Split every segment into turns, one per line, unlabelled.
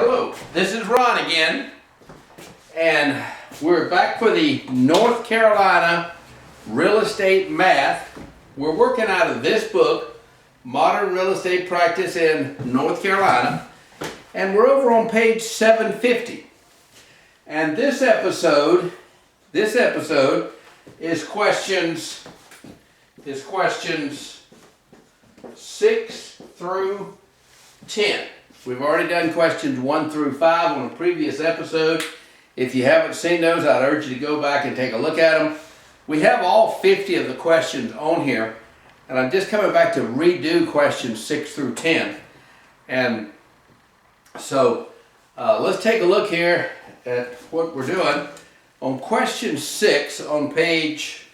Hello, this is Ron again, and we're back for the North Carolina Real Estate Math. We're working out of this book, Modern Real Estate Practice in North Carolina, and we're over on page 750. And this episode is questions 6 through 10. We've already done questions 1 through 5 on a previous episode. If you haven't seen those, I'd urge you to go back and take a look at them. We have all 50 of the questions on here, and I'm just coming back to redo questions 6 through 10. And so let's take a look here at what we're doing. On question 6 on page,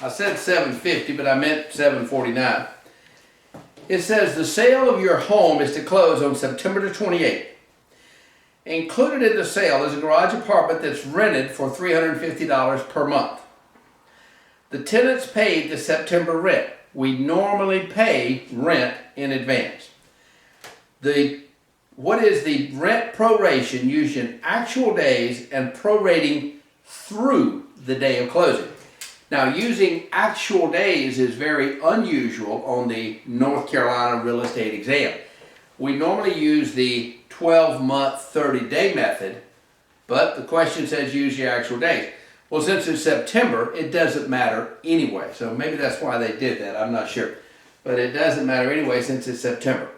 I said 750, but I meant 749. It says the sale of your home is to close on September the 28th. Included in the sale is a garage apartment that's rented for $350 per month. The tenants paid the September rent. We normally pay rent in advance. What is the rent proration using actual days and prorating through the day of closing? Now, using actual days is very unusual on the North Carolina real estate exam. We normally use the 12-month, 30-day method, but the question says use your actual days. Well, since it's September, it doesn't matter anyway. So maybe that's why they did that. I'm not sure. But it doesn't matter anyway since it's September.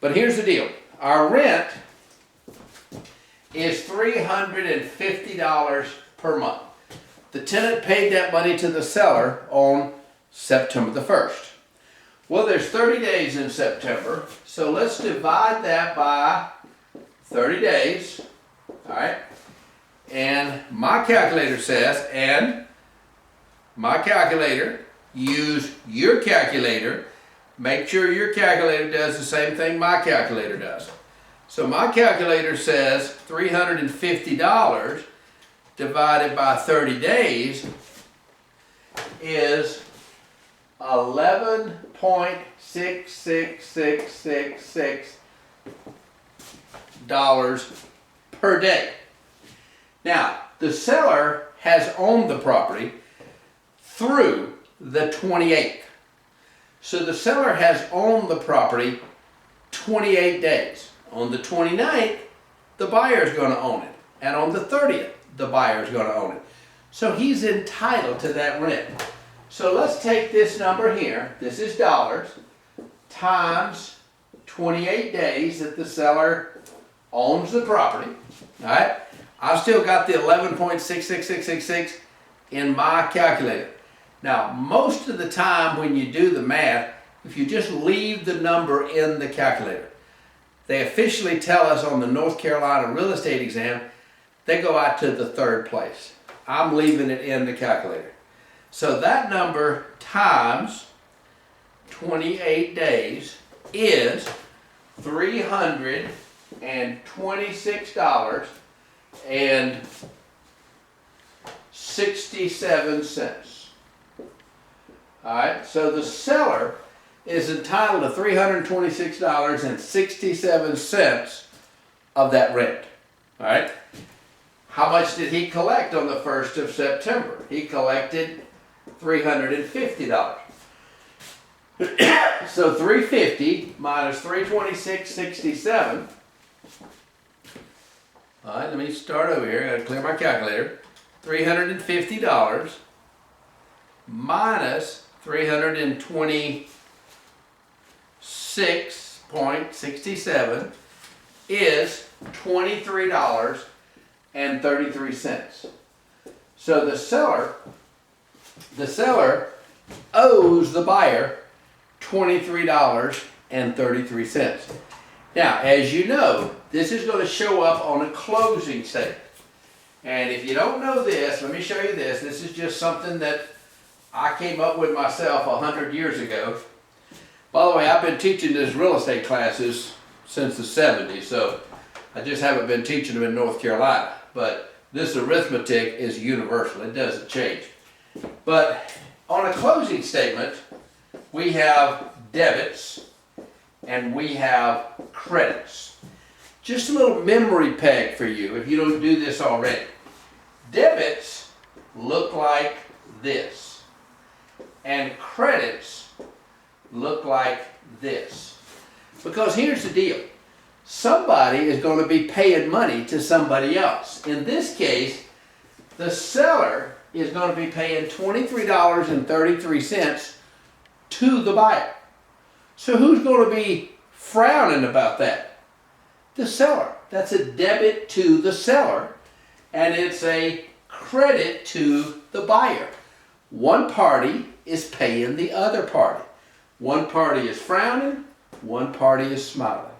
But here's the deal. Our rent is $350 per month. The tenant paid that money to the seller on September the 1st. Well, there's 30 days in September, so let's divide that by 30 days, all right? And my calculator says, use your calculator, make sure your calculator does the same thing my calculator does. So my calculator says $350 divided by 30 days is $11.66666 per day. Now, the seller has owned the property through the 28th. So the seller has owned the property 28 days. On the 29th, the buyer is going to own it. And on the 30th, the buyer is going to own it. So he's entitled to that rent. So let's take this number here, this is dollars, times 28 days that the seller owns the property. All right? I've still got the 11.66666 in my calculator. Now, most of the time when you do the math, if you just leave the number in the calculator, they officially tell us on the North Carolina real estate exam, they go out to the 3rd place. I'm leaving it in the calculator. So that number times 28 days is $326.67. All right, so the seller is entitled to $326.67 of that rent. All right. How much did he collect on the 1st of September? He collected $350. So 350 minus 326.67. All right, let me start over here. I gotta clear my calculator. $350 minus 326.67 is $23.33. So the seller owes the buyer $23.33. Now, as you know, this is going to show up on a closing statement. And if you don't know this, let me show you this. This is just something that I came up with myself 100 years ago. By the way, I've been teaching these real estate classes since the 70s, so I just haven't been teaching them in North Carolina. But this arithmetic is universal. It doesn't change. But on a closing statement, we have debits and we have credits. just a little memory peg for you if you don't do this already. Debits look like this, and credits look like this. Because here's the deal. Somebody is going to be paying money to somebody else. In this case, the seller is going to be paying $23.33 to the buyer. So who's going to be frowning about that? The seller. That's a debit to the seller, and it's a credit to the buyer. One party is paying the other party. One party is frowning, one party is smiling.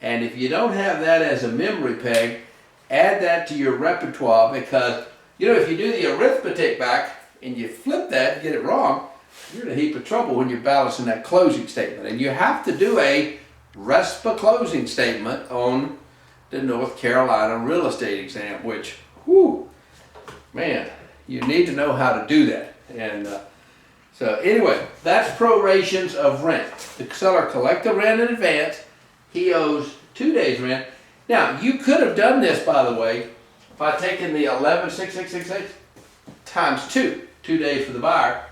And if you don't have that as a memory peg, add that to your repertoire, because if you do the arithmetic back and you flip that and get it wrong, you're in a heap of trouble when you're balancing that closing statement. And you have to do a RESPA closing statement on the North Carolina real estate exam, which, whew, man, you need to know how to do that. And so anyway, that's prorations of rent. The seller collects the rent in advance. He owes 2 days rent. Now, you could have done this, by the way, by taking the 11,666 times 2 days for the buyer,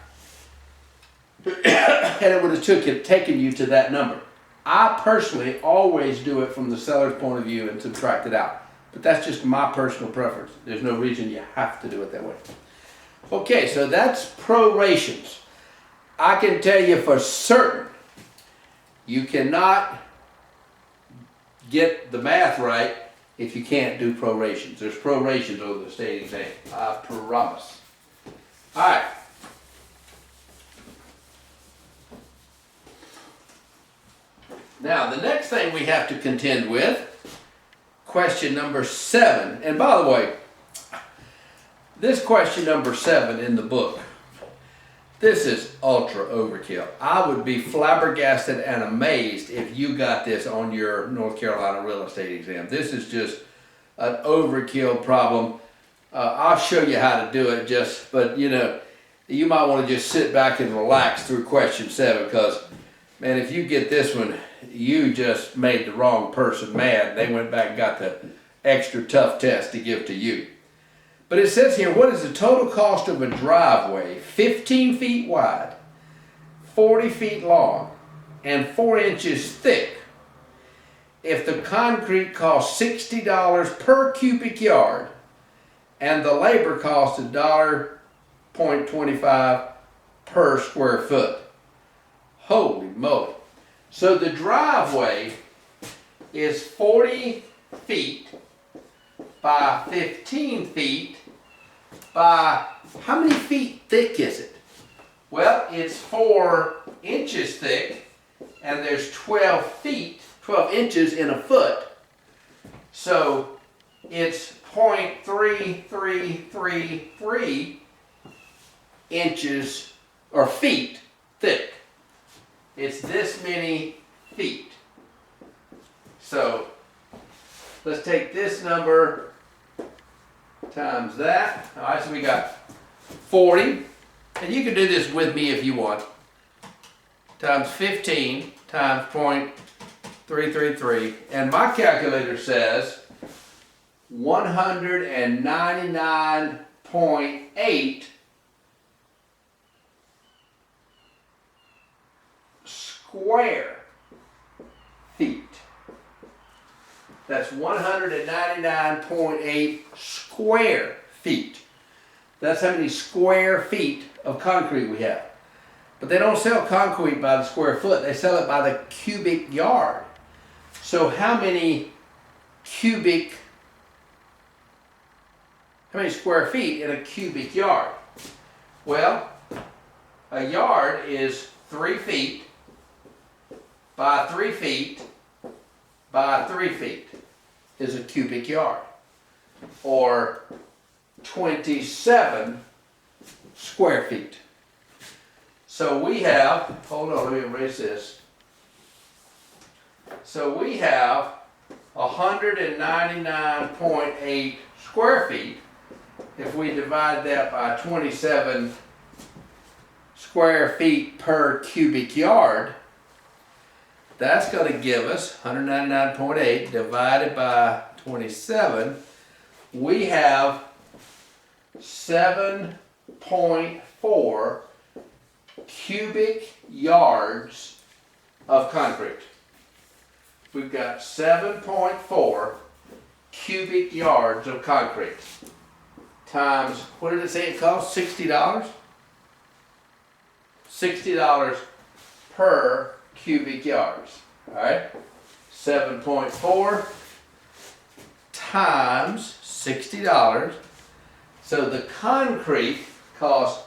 and it would have taken you to that number. I personally always do it from the seller's point of view and subtract it out. But that's just my personal preference. There's no reason you have to do it that way. Okay, so that's prorations. I can tell you for certain, you cannot get the math right if you can't do prorations. There's prorations over the state exam, I promise. All right. Now, the next thing we have to contend with, question number 7. And by the way, this question number 7 in the book, this is ultra overkill. I would be flabbergasted and amazed if you got this on your North Carolina real estate exam. This is just an overkill problem. I'll show you how to do it, but you might want to just sit back and relax through question 7, because, man, if you get this one, you just made the wrong person mad. They went back and got the extra tough test to give to you. But it says here, what is the total cost of a driveway 15 feet wide, 40 feet long, and 4 inches thick if the concrete costs $60 per cubic yard and the labor costs $1.25 per square foot? Holy moly. So the driveway is 40 feet by 15 feet by, how many feet thick is it? Well, it's 4 inches thick, and there's 12 inches in a foot. So it's 0.3333 inches or feet thick. It's this many feet. So let's take this number times that. All right, so we got 40, and you can do this with me if you want, times 15 times 0.333, and my calculator says 199.8 square feet. That's 199.8 square feet. That's how many square feet of concrete we have. But they don't sell concrete by the square foot. They sell it by the cubic yard. So how many square feet in a cubic yard? Well, a yard is 3 feet by 3 feet by 3 feet is a cubic yard, or 27 square feet. So we have, hold on, let me erase this. So we have 199.8 square feet. If we divide that by 27 square feet per cubic yard, that's going to give us 199.8 divided by 27. We have 7.4 cubic yards of concrete. We've got 7.4 cubic yards of concrete times, what did it say it costs? $60? $60 per cubic yards. All right, 7.4 times $60. So the concrete costs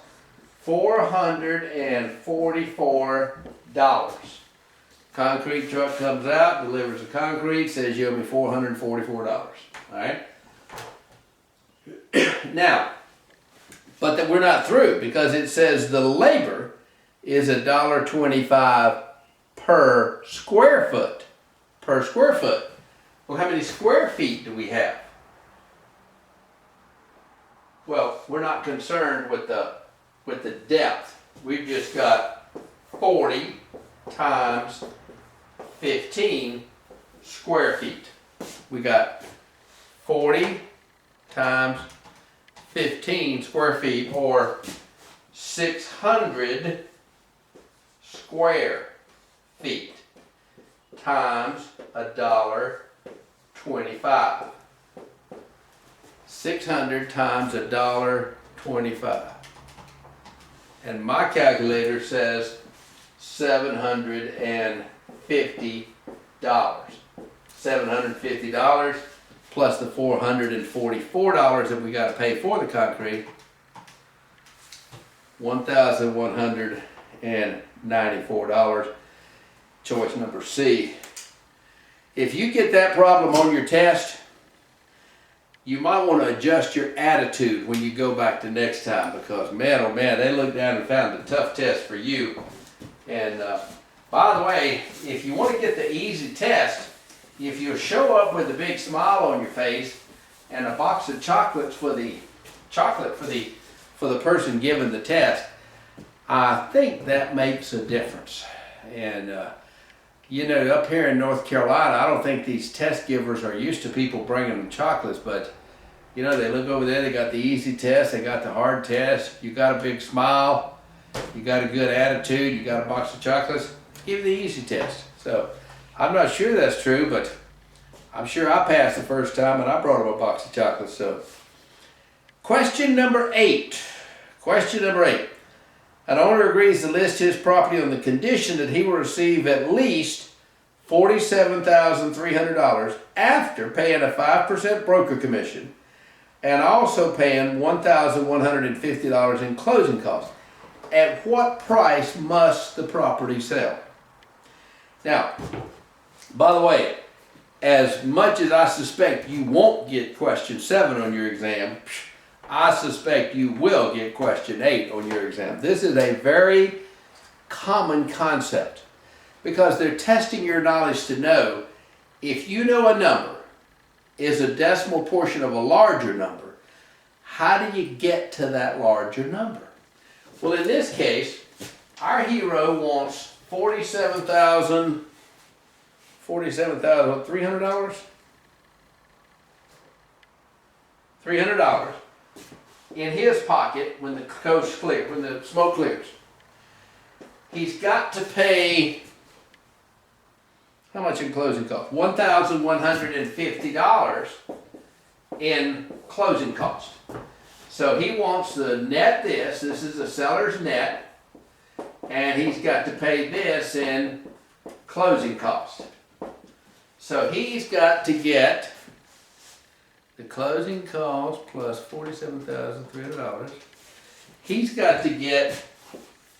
$444. Concrete truck comes out, delivers the concrete, says you owe me $444. All right. Now, but that we're not through, because it says the labor is $1.25 per square foot. Per square foot. Well, how many square feet do we have? Well, we're not concerned with the depth. We've just got 40 times 15 square feet. We got 40 times 15 square feet, or 600 square feet times $1.25. 600 times $1.25. And my calculator says $750. $750 plus the $444 that we got to pay for the concrete, $1,194. Choice number C. If you get that problem on your test, you might want to adjust your attitude when you go back the next time, because man, oh man, they looked down and found a tough test for you. And by the way, if you want to get the easy test, if you show up with a big smile on your face and a box of chocolates for the person giving the test, I think that makes a difference. And you know, up here in North Carolina, I don't think these test givers are used to people bringing them chocolates, but you know, they look over there, they got the easy test, they got the hard test, you got a big smile, you got a good attitude, you got a box of chocolates, give the easy test. So I'm not sure that's true, but I'm sure I passed the first time and I brought him a box of chocolates. So question number 8. Question number 8. An owner agrees to list his property on the condition that he will receive at least $47,300 after paying a 5% broker commission and also paying $1,150 in closing costs. At what price must the property sell? Now, by the way, as much as I suspect you won't get question 7 on your exam, I suspect you will get question 8 on your exam. This is a very common concept because they're testing your knowledge to know if you know a number is a decimal portion of a larger number, how do you get to that larger number? Well, in this case, our hero wants $47,300. $300 in his pocket when the coast clears, when the smoke clears. He's got to pay, how much in closing costs? $1,150 in closing costs. So he wants to net this is the seller's net, and he's got to pay this in closing costs. So he's got to get the closing cost plus $47,300. He's got to get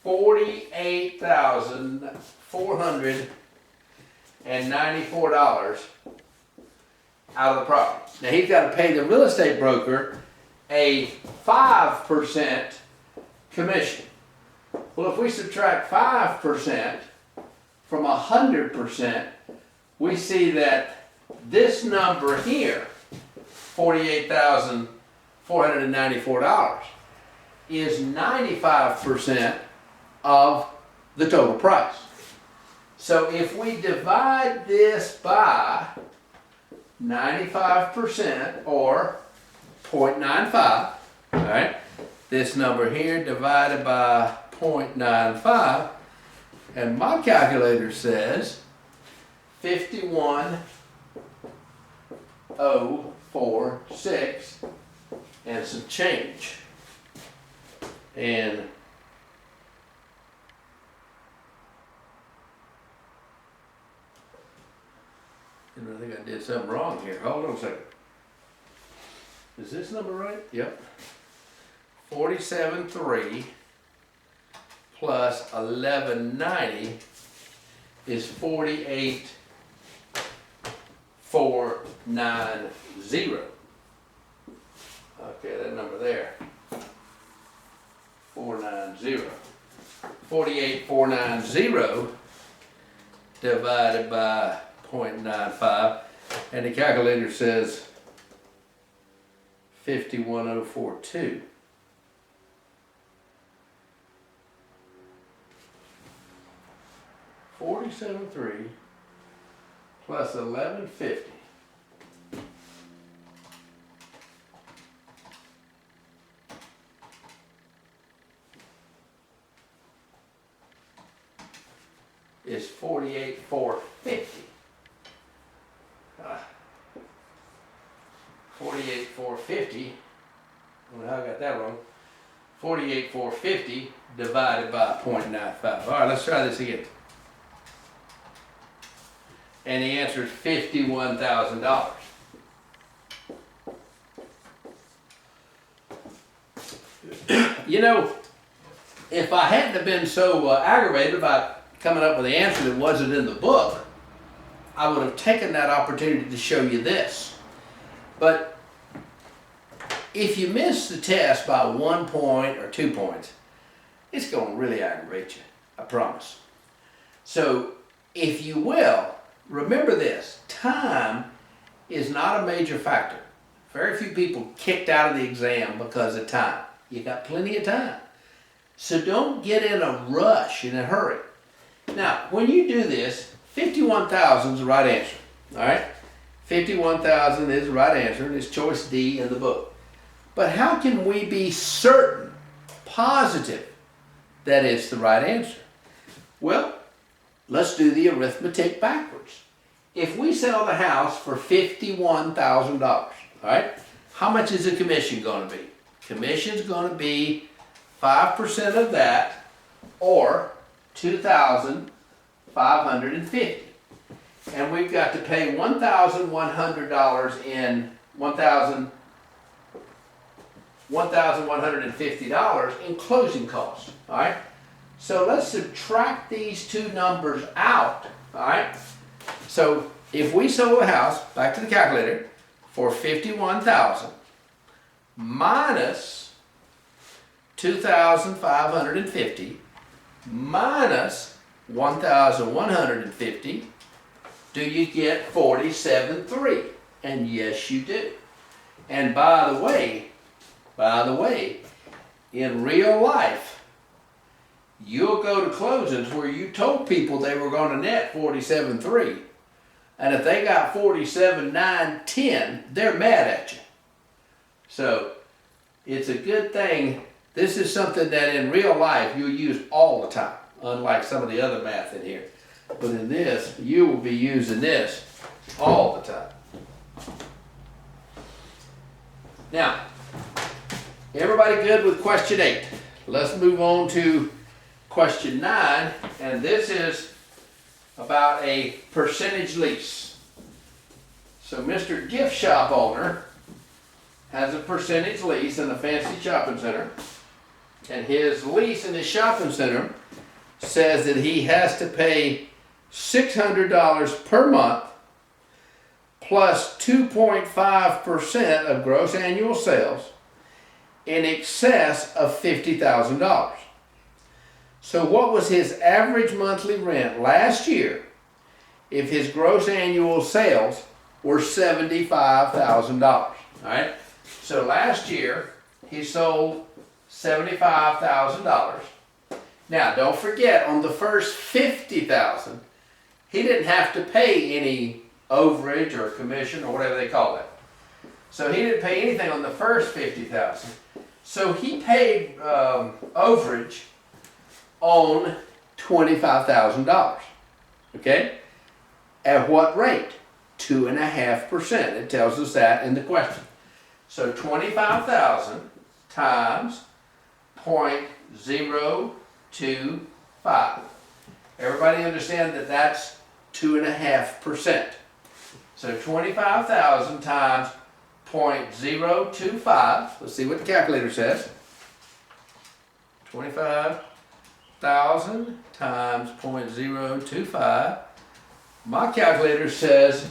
$48,494 out of the property. Now he's got to pay the real estate broker a 5% commission. Well, if we subtract 5% from 100%, we see that this number here, $48,494, is 95% of the total price. So if we divide this by 95% or 0.95, all right, this number here divided by 0.95, and my calculator says 51,046 and some change. And I think I did something wrong here. Hold on a second. Is this number right? Yep. 47.3 plus 1190 is 48,490. Okay, that number there. 490. 48,490 divided by 0.95, and the calculator says 51,042. $47.3 plus $11.50 is 48,450. 48,450. I don't know how I got that wrong. 48,450 divided by 0.95. All right, let's try this again. And the answer is $51,000. You know, if I hadn't have been so aggravated about coming up with the answer that wasn't in the book, I would have taken that opportunity to show you this. But if you miss the test by 1 point or 2 points, it's going to really aggravate you, I promise. So if you will, remember this, time is not a major factor. Very few people kicked out of the exam because of time. You got plenty of time. So don't get in a rush, in a hurry. Now, when you do this, 51,000 is the right answer, all right? 51,000 is the right answer, and it's choice D in the book. But how can we be certain, positive, that it's the right answer? Well, let's do the arithmetic backwards. If we sell the house for $51,000, all right, how much is the commission going to be? Commission's going to be 5% of that, or $2,550. And we've got to pay $1,100 in $1,150 in closing costs. All right. So let's subtract these two numbers out. All right. So if we sold a house, back to the calculator, for $51,000 minus $2,550 minus $1,150, do you get $47.3? And yes, you do. And by the way, in real life, you'll go to closings where you told people they were going to net $47.3, and if they got $47,910, they're mad at you. So it's a good thing. This is something that in real life you'll use all the time, unlike some of the other math in here. But in this, you will be using this all the time. Now, everybody good with question 8? Let's move on to question 9, and this is about a percentage lease. So Mr. Gift Shop owner has a percentage lease in a fancy shopping center, and his lease in his shopping center says that he has to pay $600 per month plus 2.5% of gross annual sales in excess of $50,000. So what was his average monthly rent last year if his gross annual sales were $75,000? All right. So last year he sold $75,000. Now don't forget, on the first $50,000, he didn't have to pay any overage or commission or whatever they call it. So he didn't pay anything on the first $50,000. So he paid overage on $25,000. Okay? At what rate? 2.5%. It tells us that in the question. So 25,000 times 0.025. Everybody understand that that's 2.5%. So 25,000 times 0.025. Let's see what the calculator says. 25,000 times 0.025. My calculator says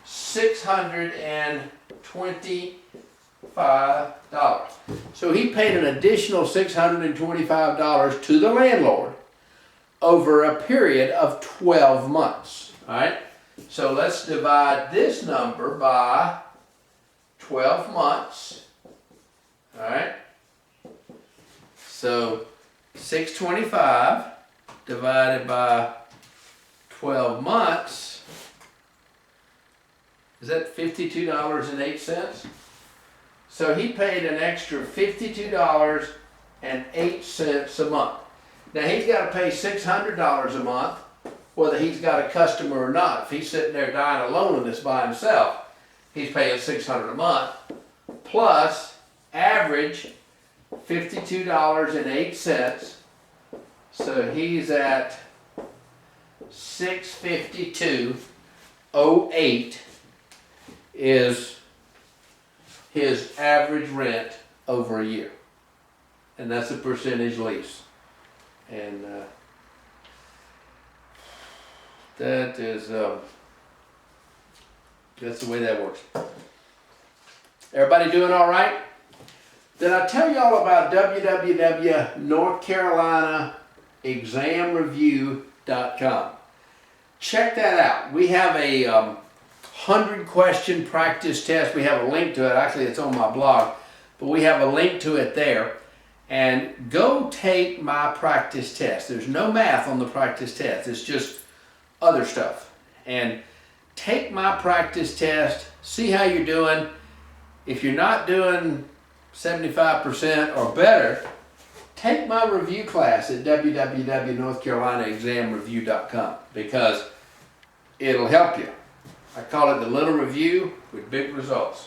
$625. So he paid an additional $625 to the landlord over a period of 12 months. All right? So let's divide this number by 12 months. All right? So 625 divided by 12 months, is that $52.08? So he paid an extra $52.08 a month. Now he's got to pay $600 a month, whether he's got a customer or not. If he's sitting there dying alone in this by himself, he's paying $600 a month, plus average $52.08. So he's at $652.08 is his average rent over a year, and that's a percentage lease. And that is that's the way that works. Everybody doing all right? Did I tell y'all about www.northcarolinaexamreview.com? Check that out. We have a 100-question practice test. We have a link to it. Actually, it's on my blog, but we have a link to it there. And go take my practice test. There's no math on the practice test. It's just other stuff. And take my practice test. See how you're doing. If you're not doing 75% or better, take my review class at www.northcarolinaexamreview.com, because it'll help you. I call it the little review with big results.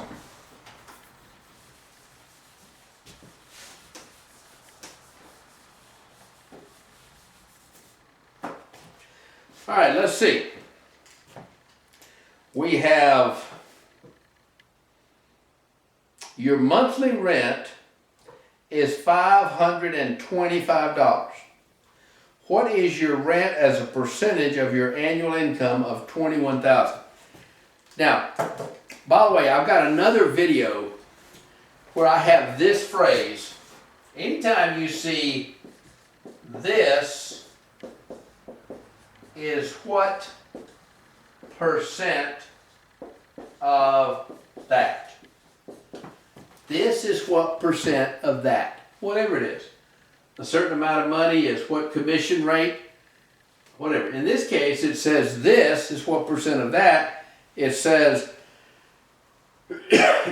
All right, let's see. We have your monthly rent is $525. What is your rent as a percentage of your annual income of $21,000? Now, by the way, I've got another video where I have this phrase. Anytime you see this is what percent of that. This is what percent of that. Whatever it is. A certain amount of money is what commission rate, whatever. In this case, it says this is what percent of that. It says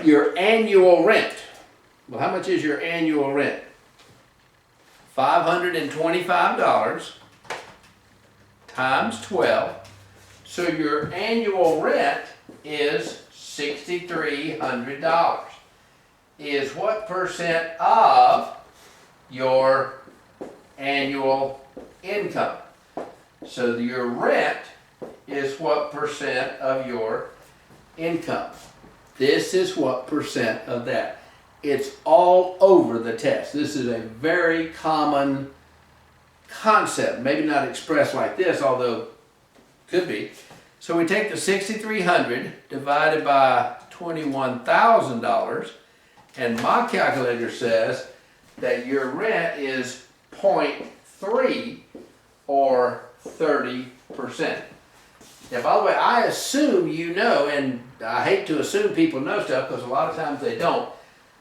your annual rent. Well, how much is your annual rent? $525 times 12. So your annual rent is $6,300. Is what percent of your annual income? So your rent is what percent of your income. This is what percent of that. It's all over the test. This is a very common concept. Maybe not expressed like this, although could be. So we take the $6,300 divided by $21,000, and my calculator says that your rent is 0.3 or 30%. Now, by the way, I assume you know, and I hate to assume people know stuff because a lot of times they don't,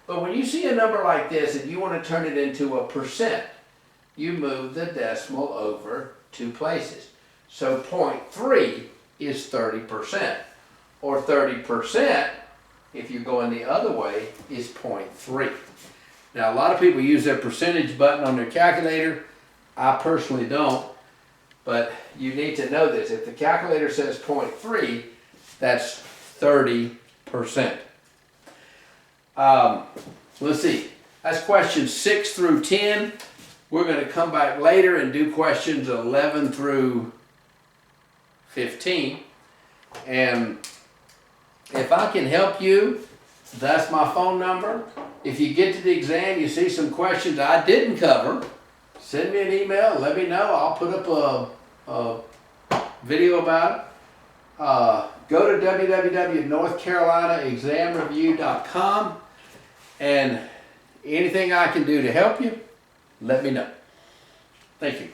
but when you see a number like this and you want to turn it into a percent, you move the decimal over 2 places. So 0.3 is 30%. Or 30%, if you're going the other way, is 0.3. Now a lot of people use their percentage button on their calculator. I personally don't. But you need to know this. If the calculator says 0.3, that's 30%. Let's see. That's questions 6 through 10. We're going to come back later and do questions 11 through 15. And if I can help you, that's my phone number. If you get to the exam, you see some questions I didn't cover, send me an email, let me know. I'll put up a video about it. Go to www.northcarolinaexamreview.com, and anything I can do to help you, let me know. Thank you.